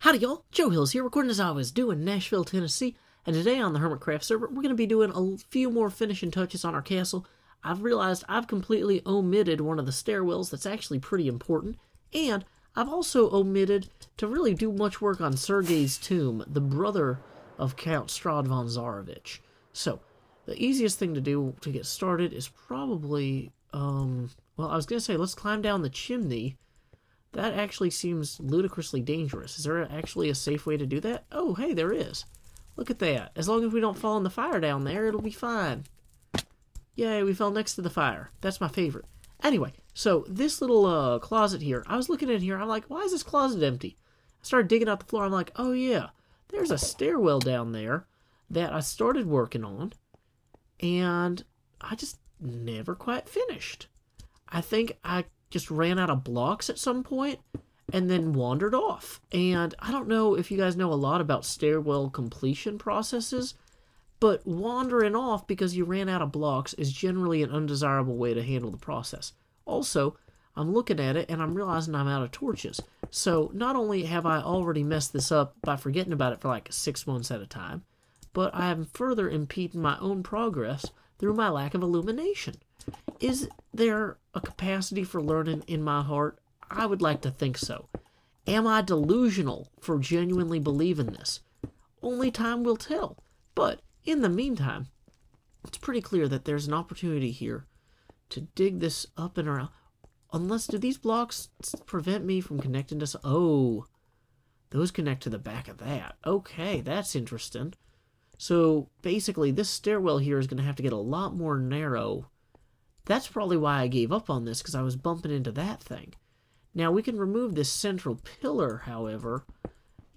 Howdy y'all, Joe Hills here, recording as I was doing Nashville, Tennessee, and today on the Hermitcraft server, we're going to be doing a few more finishing touches on our castle. I've realized I've completely omitted one of the stairwells that's actually pretty important, and I've also omitted to really do much work on Sergei's tomb, the brother of Count Strahd von Zarovich. So, the easiest thing to do to get started is probably, well, I was going to say, let's climb down the chimney. That actually seems ludicrously dangerous. Is there actually a safe way to do that? Oh, hey, there is. Look at that. As long as we don't fall in the fire down there, it'll be fine. Yay, we fell next to the fire. That's my favorite. Anyway, so this little closet here, I was looking in here, I'm like, why is this closet empty? I started digging out the floor, I'm like, oh yeah, there's a stairwell down there that I started working on, and I just never quite finished. I think I just ran out of blocks at some point and then wandered off. And I don't know if you guys know a lot about stairwell completion processes, but wandering off because you ran out of blocks is generally an undesirable way to handle the process. Also, I'm looking at it and I'm realizing I'm out of torches. So not only have I already messed this up by forgetting about it for like 6 months at a time, but I am further impeding my own progress through my lack of illumination. Is there a capacity for learning in my heart? I would like to think so. Am I delusional for genuinely believing this? Only time will tell. But in the meantime, it's pretty clear that there's an opportunity here to dig this up and around. Unless, do these blocks prevent me from connecting to... Oh, those connect to the back of that. Okay, that's interesting. So basically, this stairwell here is going to have to get a lot more narrow. That's probably why I gave up on this, because I was bumping into that thing. Now, we can remove this central pillar, however,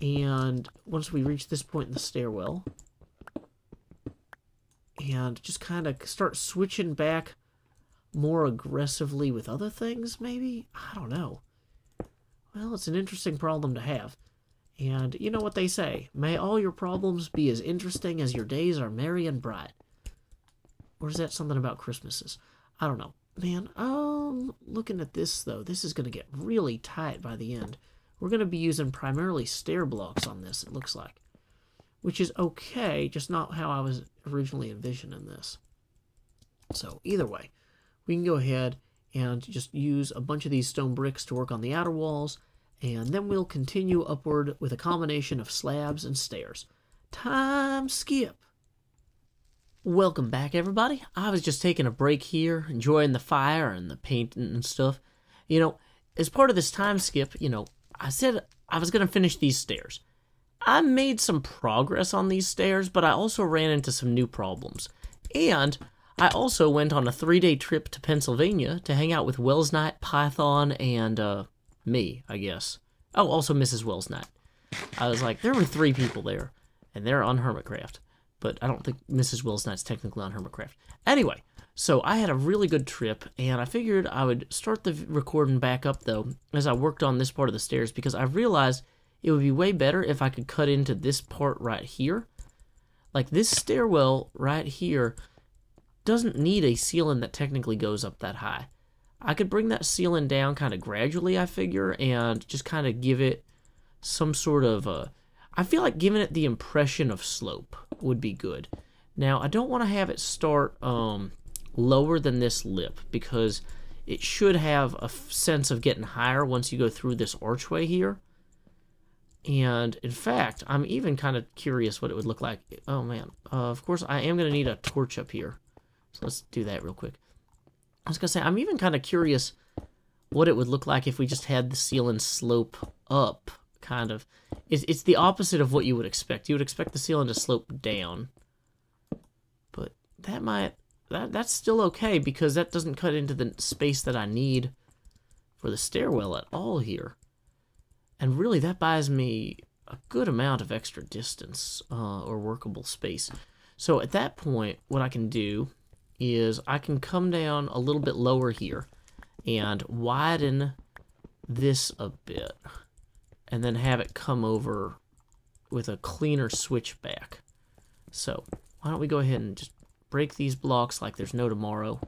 and once we reach this point in the stairwell, and just kind of start switching back more aggressively with other things, maybe? I don't know. Well, it's an interesting problem to have. And you know what they say, may all your problems be as interesting as your days are merry and bright. Or is that something about Christmases? I don't know. Man, looking at this, though, this is going to get really tight by the end. We're going to be using primarily stair blocks on this, it looks like. Which is okay, just not how I was originally envisioning this. So, either way, we can go ahead and just use a bunch of these stone bricks to work on the outer walls, and then we'll continue upward with a combination of slabs and stairs. Time skip! Welcome back, everybody. I was just taking a break here, enjoying the fire and the painting and stuff. You know, as part of this time skip, you know, I said I was going to finish these stairs. I made some progress on these stairs, but I also ran into some new problems. And I also went on a 3-day trip to Pennsylvania to hang out with Wells Knight, Python, and, me, I guess. Oh, also Mrs. Wells Knight. I was like, there were 3 people there, and they're on Hermitcraft. But I don't think Mrs. Wells Knight's technically on Hermitcraft. Anyway, so I had a really good trip, and I figured I would start the recording back up, though, as I worked on this part of the stairs, because I realized it would be way better if I could cut into this part right here. Like, this stairwell right here doesn't need a ceiling that technically goes up that high. I could bring that ceiling down kind of gradually, I figure, and just kind of give it some sort of I feel like giving it the impression of slope would be good. Now, I don't want to have it start lower than this lip, because it should have a sense of getting higher once you go through this archway here. And, in fact, I'm even kind of curious what it would look like. Oh, man. Of course, I am going to need a torch up here. So let's do that real quick. I was going to say, I'm even kind of curious what it would look like if we just had the ceiling slope up, kind of. It's the opposite of what you would expect. You would expect the ceiling to slope down. But that's still okay, because that doesn't cut into the space that I need for the stairwell at all here. And really, that buys me a good amount of extra distance, or workable space. So at that point, what I can do is I can come down a little bit lower here and widen this a bit, and then have it come over with a cleaner switchback. So, why don't we go ahead and just break these blocks like there's no tomorrow,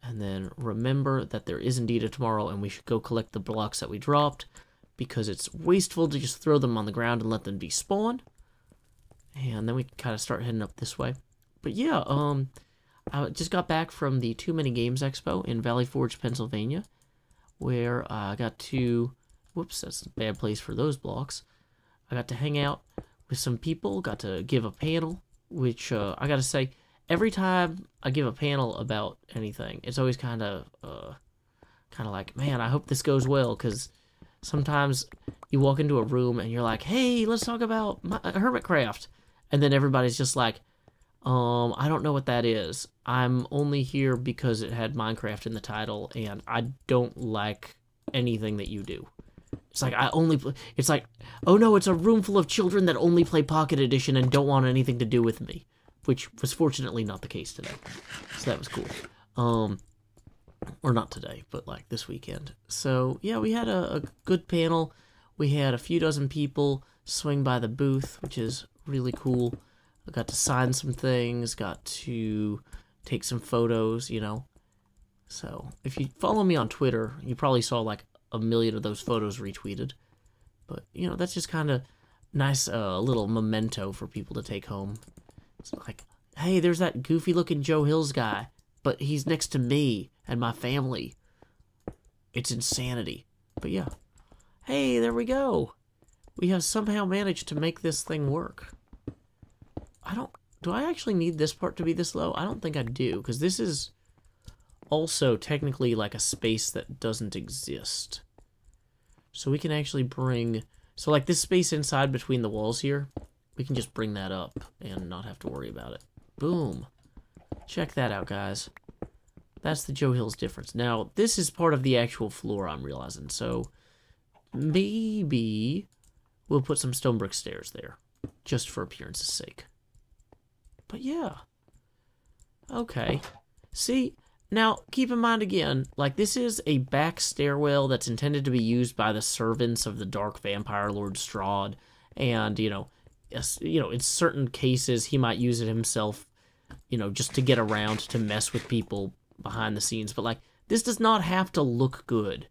and then remember that there is indeed a tomorrow, and we should go collect the blocks that we dropped, because it's wasteful to just throw them on the ground and let them despawn. And then we can kind of start heading up this way. But yeah, I just got back from the Too Many Games Expo in Valley Forge, Pennsylvania, where I got to, whoops, that's a bad place for those blocks. I got to hang out with some people, got to give a panel, which I got to say, every time I give a panel about anything, it's always kind of like, man, I hope this goes well, because sometimes you walk into a room and you're like, hey, let's talk about Hermitcraft, and then everybody's just like, I don't know what that is. I'm only here because it had Minecraft in the title, and I don't like anything that you do. It's like, it's like, oh no, it's a room full of children that only play Pocket Edition and don't want anything to do with me. Which was fortunately not the case today. So that was cool. Or not today, but like this weekend. So yeah, we had a good panel. We had a few dozen people swing by the booth, which is really cool. I got to sign some things, got to take some photos, you know. So if you follow me on Twitter, you probably saw like a million of those photos retweeted. But, you know, that's just kind of nice little memento for people to take home. It's like, hey, there's that goofy-looking Joe Hills guy, but he's next to me and my family. It's insanity. But yeah. Hey, there we go. We have somehow managed to make this thing work. Do I actually need this part to be this low? I don't think I do, because this is also technically like a space that doesn't exist. So we can actually bring, so like this space inside between the walls here, we can just bring that up and not have to worry about it. Boom. Check that out, guys. That's the Joe Hills difference. Now, this is part of the actual floor, I'm realizing, so maybe we'll put some stone brick stairs there, just for appearance's sake. But yeah. Okay. See, now, keep in mind again, like, this is a back stairwell that's intended to be used by the servants of the Dark Vampire Lord Strahd, and, you know, in certain cases, he might use it himself, you know, just to get around, to mess with people behind the scenes, but, like, this does not have to look good.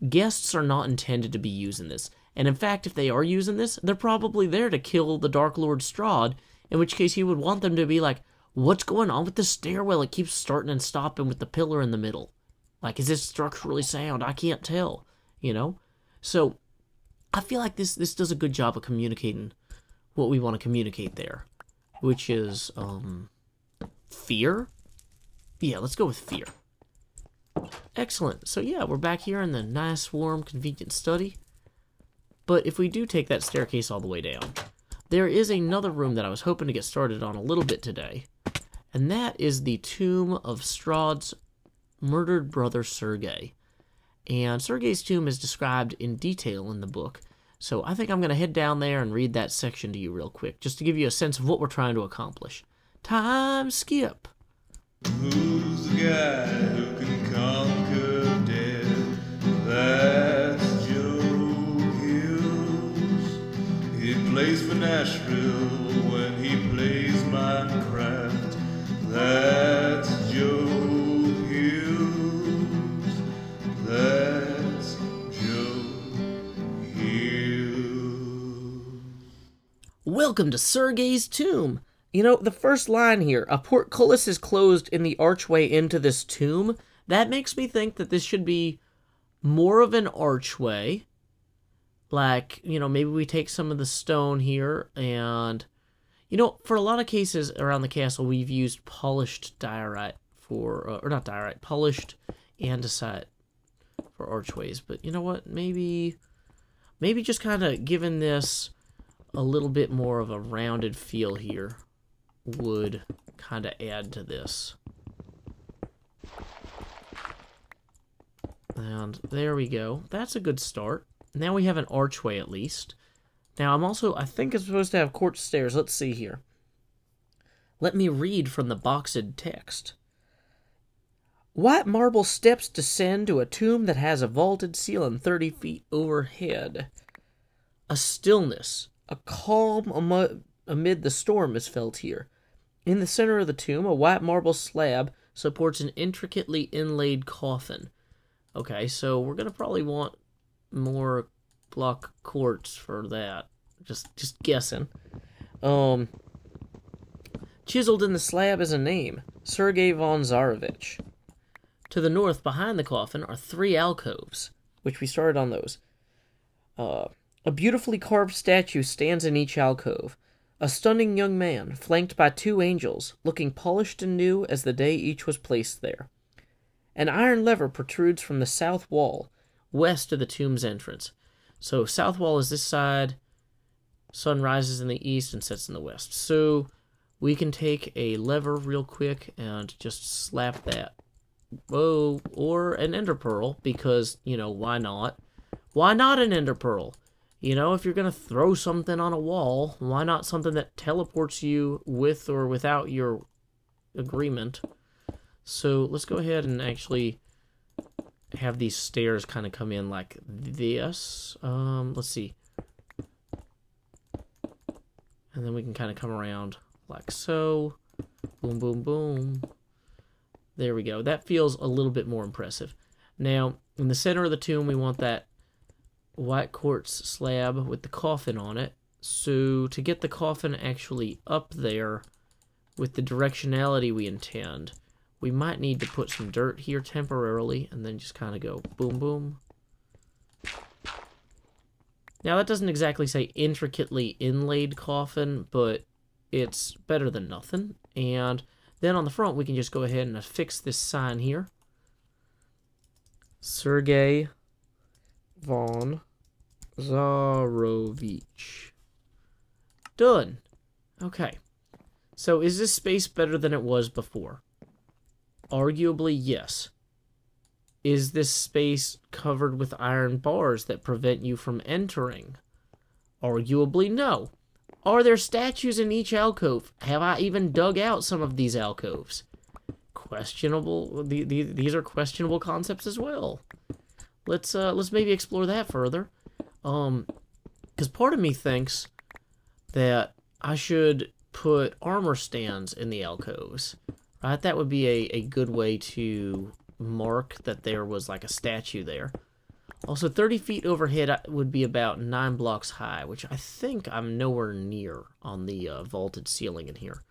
Guests are not intended to be using this, and in fact, if they are using this, they're probably there to kill the Dark Lord Strahd, in which case he would want them to be like, what's going on with the stairwell? It keeps starting and stopping with the pillar in the middle. Like, is this structurally sound? I can't tell, you know? So, I feel like this does a good job of communicating what we want to communicate there, which is, fear? Yeah, let's go with fear. Excellent. So yeah, we're back here in the nice, warm, convenient study. But if we do take that staircase all the way down, there is another room that I was hoping to get started on a little bit today, and that is the tomb of Strahd's murdered brother Sergei. And Sergei's tomb is described in detail in the book, so I think I'm going to head down there and read that section to you real quick, just to give you a sense of what we're trying to accomplish. Time skip! Who's the guy who can conquer death? That's Joe Hills. He plays for Nashville when he plays Minecraft. That's Joe Hills. That's Joe Hills. Welcome to Sergei's tomb. You know, the first line here, a portcullis is closed in the archway into this tomb. That makes me think that this should be more of an archway. Like, you know, maybe we take some of the stone here and, you know, for a lot of cases around the castle, we've used polished diorite for, or not diorite, polished andesite for archways. But you know what? Maybe just kind of giving this a little bit more of a rounded feel here would kind of add to this. And there we go. That's a good start. Now we have an archway at least. Now I think it's supposed to have quartz stairs. Let's see here. Let me read from the boxed text. White marble steps descend to a tomb that has a vaulted ceiling 30 feet overhead. A stillness, a calm amid the storm is felt here. In the center of the tomb, a white marble slab supports an intricately inlaid coffin. Okay, so we're going to probably want more block quartz for that. Just guessing. Chiseled in the slab is a name, Sergei von Zarovich. To the north, behind the coffin, are 3 alcoves, which we started on those. A beautifully carved statue stands in each alcove. A stunning young man, flanked by 2 angels, looking polished and new as the day each was placed there. An iron lever protrudes from the south wall, west of the tomb's entrance. So south wall is this side, sun rises in the east and sets in the west. So we can take a lever real quick and just slap that. Whoa, or an ender pearl, because, you know, why not? Why not an ender pearl? You know, if you're going to throw something on a wall, why not something that teleports you with or without your agreement? So let's go ahead and actually have these stairs kind of come in like this. Let's see. And then we can kind of come around like so. Boom, boom, boom. There we go. That feels a little bit more impressive. Now, in the center of the tomb, we want that white quartz slab with the coffin on it. So to get the coffin actually up there with the directionality we intend, we might need to put some dirt here temporarily and then just kind of go boom, boom. Now that doesn't exactly say intricately inlaid coffin, but it's better than nothing. And then on the front, we can just go ahead and affix this sign here. Sergei von Zarovich. Done. Okay. So is this space better than it was before? Arguably, yes. Is this space covered with iron bars that prevent you from entering? Arguably, no. Are there statues in each alcove? Have I even dug out some of these alcoves? Questionable. These are questionable concepts as well. Let's maybe explore that further. Because part of me thinks that I should put armor stands in the alcoves. Right? That would be a good way to mark that there was like a statue there. Also, 30 feet overhead would be about 9 blocks high, which I think I'm nowhere near on the vaulted ceiling in here.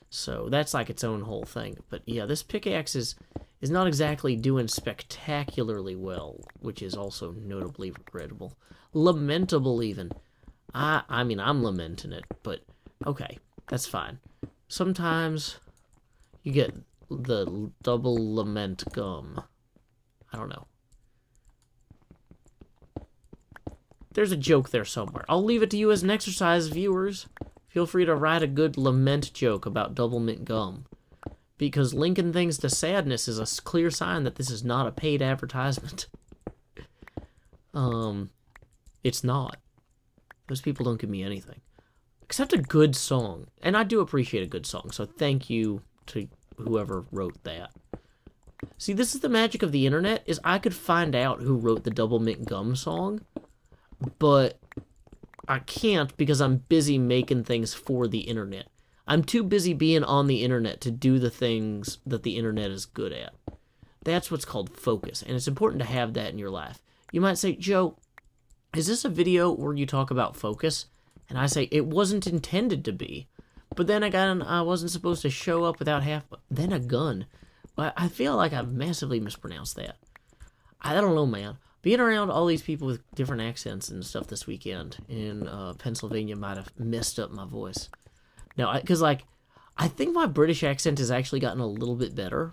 So that's like its own whole thing. But yeah, this pickaxe is not exactly doing spectacularly well, which is also notably regrettable. Lamentable, even. I mean, I'm lamenting it, but okay, that's fine. Sometimes you get the double lament gum. I don't know. There's a joke there somewhere. I'll leave it to you as an exercise, viewers. Feel free to write a good lament joke about double mint gum. Because linking things to sadness is a clear sign that this is not a paid advertisement. It's not. Those people don't give me anything. Except a good song. And I do appreciate a good song, so thank you to whoever wrote that. See, this is the magic of the internet, is I could find out who wrote the Double Mint Gum song, but I can't because I'm busy making things for the internet. I'm too busy being on the internet to do the things that the internet is good at. That's what's called focus, and it's important to have that in your life. You might say, Joe, is this a video where you talk about focus? And I say, it wasn't intended to be. But then I wasn't supposed to show up without then a gun. But I feel like I massively mispronounced that. I don't know, man. Being around all these people with different accents and stuff this weekend in Pennsylvania might have messed up my voice. No, because, like, I think my British accent has actually gotten a little bit better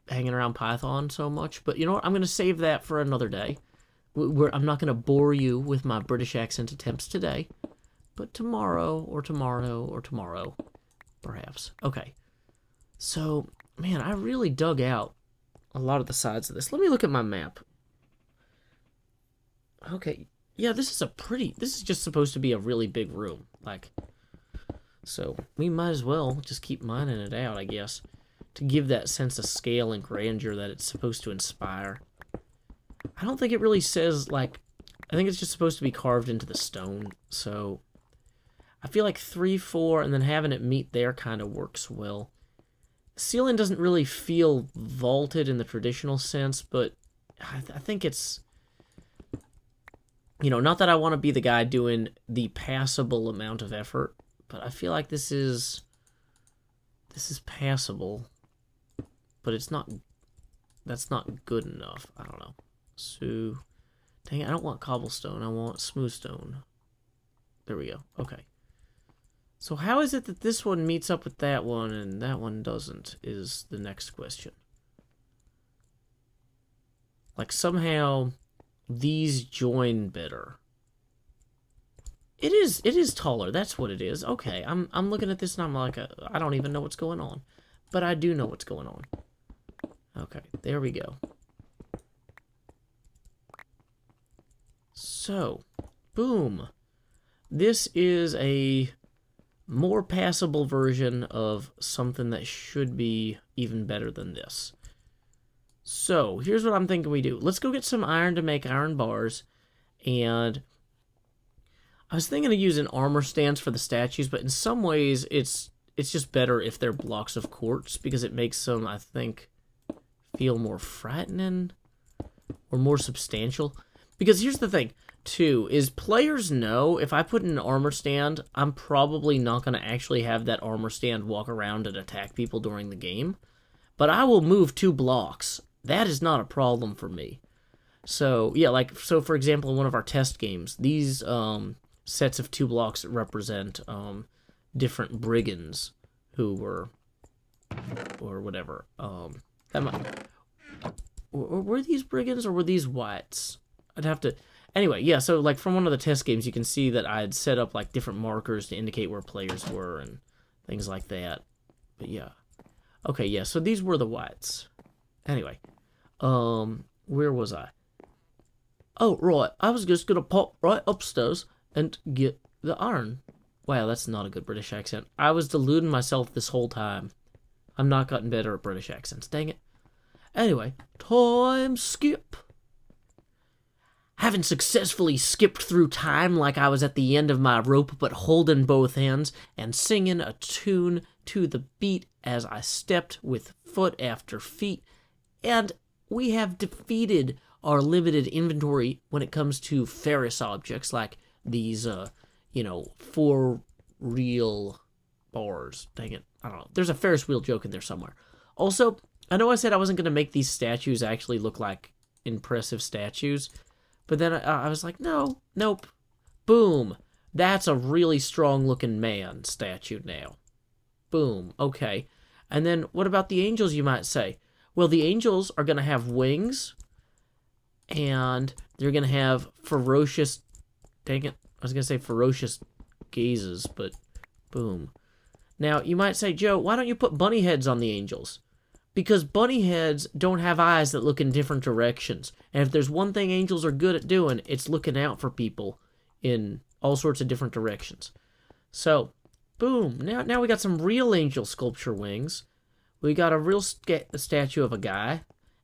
hanging around Python so much. But you know what? I'm going to save that for another day. I'm not going to bore you with my British accent attempts today. But tomorrow, or tomorrow, or tomorrow, perhaps. Okay. So, man, I really dug out a lot of the sides of this. Let me look at my map. Okay. Yeah, this is just supposed to be a really big room. Like, so we might as well just keep mining it out, I guess, to give that sense of scale and grandeur that it's supposed to inspire. I don't think it really says, like, I think it's just supposed to be carved into the stone, so I feel like 3, 4, and then having it meet there kind of works well. The ceiling doesn't really feel vaulted in the traditional sense, but I think it's You know, not that I want to be the guy doing the passable amount of effort, but I feel like this is passable, but it's not, that's not good enough. I don't know. So, dang it, I don't want cobblestone. I want smooth stone. There we go. Okay. So how is it that this one meets up with that one and that one doesn't, is the next question. Like, somehow these join better. It is taller. That's what it is. Okay, I'm looking at this and I'm like, I don't even know what's going on, but I do know what's going on. Okay, there we go. So, boom. This is a more passable version of something that should be even better than this. So, here's what I'm thinking we do. Let's go get some iron to make iron bars, and I was thinking of using armor stands for the statues, but in some ways it's just better if they're blocks of quartz, because it makes them, I think, feel more frightening or more substantial. Because here's the thing, too, is players know if I put in an armor stand, I'm probably not going to actually have that armor stand walk around and attack people during the game. But I will move 2 blocks. That is not a problem for me. So, yeah, like, so for example, in one of our test games, these sets of 2 blocks represent different brigands who were, or whatever. That might, were these brigands or were these whites? I'd have to... Anyway, yeah, so like from one of the test games, you can see that I had set up like different markers to indicate where players were and things like that. But yeah. Okay, yeah, so these were the whites. Anyway, where was I? Oh, right, I was just gonna pop right upstairs and get the iron. Wow, that's not a good British accent. I was deluding myself this whole time. I'm not gotten better at British accents, dang it. Anyway, time skip. Having successfully skipped through time like I was at the end of my rope, but holding both hands and singing a tune to the beat as I stepped with foot after feet, and we have defeated our limited inventory when it comes to ferrous objects like these, 4 real bars. Dang it, I don't know. There's a Ferris wheel joke in there somewhere. Also, I know I said I wasn't going to make these statues actually look like impressive statues, but then I was like, nope. Boom. That's a really strong-looking man statue now. Boom. Okay. And then what about the angels, you might say? Well, the angels are going to have wings, and they're going to have ferocious... Dang it. I was going to say ferocious gazes, but boom. Now, you might say, Joe, why don't you put bunny heads on the angels? Because bunny heads don't have eyes that look in different directions. And if there's one thing angels are good at doing, it's looking out for people in all sorts of different directions. So, boom. Now we got some real angel sculpture wings. We got a real statue of a guy.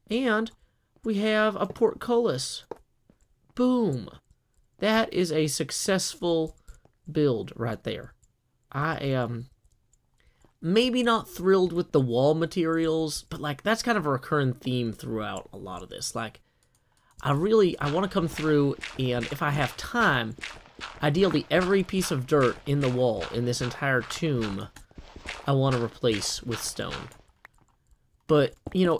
And we have a portcullis. Boom. That is a successful build right there. I am... maybe not thrilled with the wall materials, but like that's kind of a recurring theme throughout a lot of this. Like, I want to come through, and if I have time, ideally every piece of dirt in the wall in this entire tomb, I want to replace with stone. But,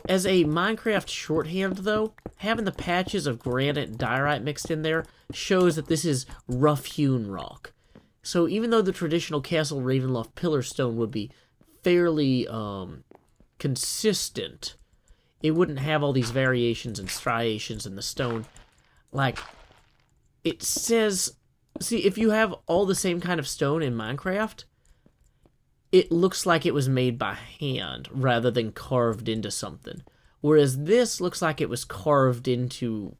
as a Minecraft shorthand, though, having the patches of granite and diorite mixed in there shows that this is rough-hewn rock. So even though the traditional Castle Ravenloft pillar stone would be fairly consistent, it wouldn't have all these variations and striations in the stone. Like, it says... See, if you have all the same kind of stone in Minecraft, it looks like it was made by hand rather than carved into something. Whereas this looks like it was carved into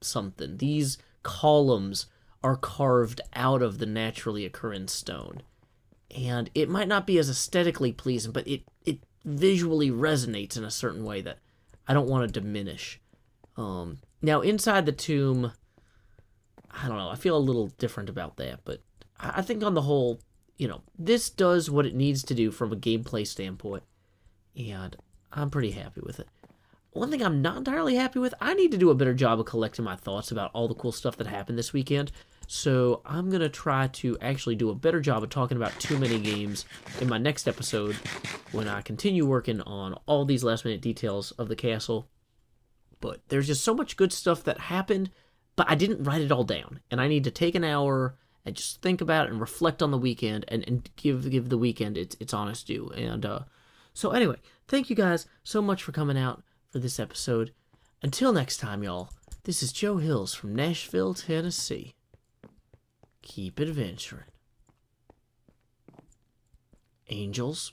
something. These columns are carved out of the naturally occurring stone. And it might not be as aesthetically pleasing, but it visually resonates in a certain way that I don't want to diminish. Now, inside the tomb, I don't know, I feel a little different about that, but I think on the whole, this does what it needs to do from a gameplay standpoint, and I'm pretty happy with it. one thing I'm not entirely happy with, I need to do a better job of collecting my thoughts about all the cool stuff that happened this weekend. So I'm going to try to actually do a better job of talking about too many games in my next episode when I continue working on all these last minute details of the castle. But there's just so much good stuff that happened, but I didn't write it all down. And I need to take an hour and just think about it and reflect on the weekend and give the weekend its honest due. And so anyway, thank you guys so much for coming out for this episode. Until next time, y'all, this is Joe Hills from Nashville, Tennessee. Keep adventuring. Angels.